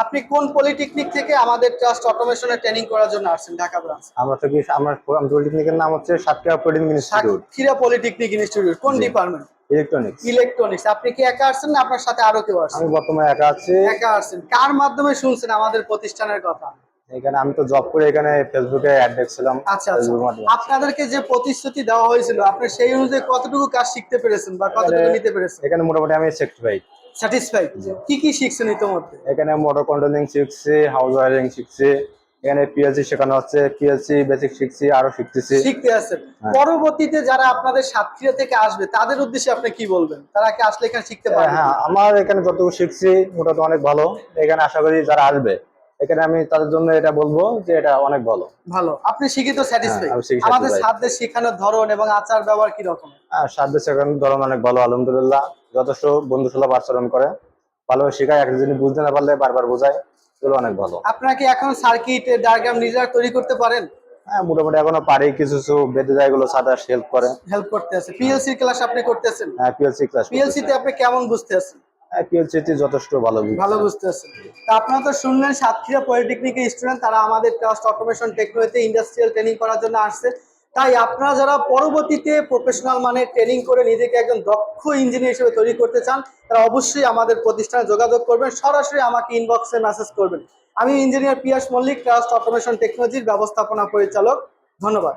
আপনি কোন পলিটেকনিক থেকে আমাদের ট্রাস্ট অটোমেশনে ট্রেনিং করার জন্য আসছেন ঢাকা ব্রাঞ্চ? আমার পলিটেকনিকের নাম হচ্ছে Satkhira polytechnic institute. Satkhira polytechnic institute কোন জি, ডিপার্টমেন্ট? ইলেকট্রনিক্স। ইলেকট্রনিক্স। আপনি কি একা আসছেন না আপনার সাথে আরো কেউ আসছে? আমি বর্তমানে একা আছি। একা আসছেন। কার মাধ্যমে শুনছেন আমাদের প্রতিষ্ঠানের কথা? এখানে আমি তো জব করে এখানে ফেসবুকে অ্যাড দেখছিলাম। আচ্ছা আচ্ছা। ফেসবুক মাধ্যমে আপনাদেরকে যে প্রতিশ্রুতি দেওয়া হয়েছিল আপনি সেই অনুযায়ী কতটুকু কাজ শিখতে পেরেছেন বা এখানে কতটুকু নিতে পেরেছেন? এখানে মোটামুটি আমি সার্টিফাইড। স্যাটিসফাইড? জি। কি কি শিখছেন ইতোমধ্যে? এখানে মোটর কন্ট্রোলিং শিখছি, হাউস ওয়ারিং শিখছি, এখানে পিএলসি শেখানো হচ্ছে, পিএলসি বেসিক শিখছি, আরো শিখতেছি। শিখতে আছেন। হ্যাঁ। পরবর্তীতে যারা আপনাদের সাতক্ষীরা থেকে আসবে তাদের উদ্দেশ্যে আপনি কি বলবেন? তারা কি আসলে এখানে শিখতে পারবে? হ্যাঁ, আমার এখানে যতটুকু শিখছি মোটামুটি অনেক ভালো। এখানে আশা করি যারা আসবে এখানে আমি তাদের জন্য এটা বলবো যে এটা অনেক ভালো। ভালো। আপনি শিখে তো হ্যাঁ, স্যাটিসফাইড। আমি শিখে আমাদের satisfied। ছাত্রদের শেখানোর ধরন এবং আচার ব্যবহার কি রকম? সাধ্য শেখানোর ধরন অনেক ভালো, আলহামদুলিল্লাহ। যথেষ্ট বন্ধুসুলভ আচরণ করে, ভালো শেখায়। এক জিনিস বুঝতে না পারলে বারবার বোঝায়, এগুলো অনেক ভালো। আপনারা কি এখন সার্কিট ডায়াগ্রাম নিজেরা তৈরি করতে পারেন? হ্যাঁ, মোটামুটি এখনো পারি, কিছু কিছু বেঁধে যায়, এগুলো সাদা হেল্প করে। হেল্প করতে আছে। পিএলসি ক্লাস আপনি করতেছেন? হ্যাঁ, পিএলসি ক্লাস পিএলসি করতেছে। তে আপনি কেমন বুঝতে আছেন? হ্যাঁ, পিএলসি তে যথেষ্ট ভালো ভালো বুঝছে। বুঝতে আছেন। তা আপনারা তো শুনলেন সাতক্ষীরা পলিটেকনিকের স্টুডেন্ট তারা আমাদের ট্রাস্ট অটোমেশন টেকনোলজিতে ইন্ডাস্ট্রিয়াল ট্রেনিং করার জন্য আসছে। তাই আপনারা যারা পরবর্তীতে প্রফেশনাল মানে ট্রেনিং করে নিজেকে একজন দক্ষ ইঞ্জিনিয়ার হিসেবে তৈরি করতে চান তারা অবশ্যই আমাদের প্রতিষ্ঠানে যোগাযোগ করবেন, সরাসরি আমাকে ইনবক্সে মেসেজ করবেন। আমি ইঞ্জিনিয়ার পিয়াস মল্লিক, ট্রাস্ট অটোমেশন টেকনোলজির ব্যবস্থাপনা পরিচালক। ধন্যবাদ।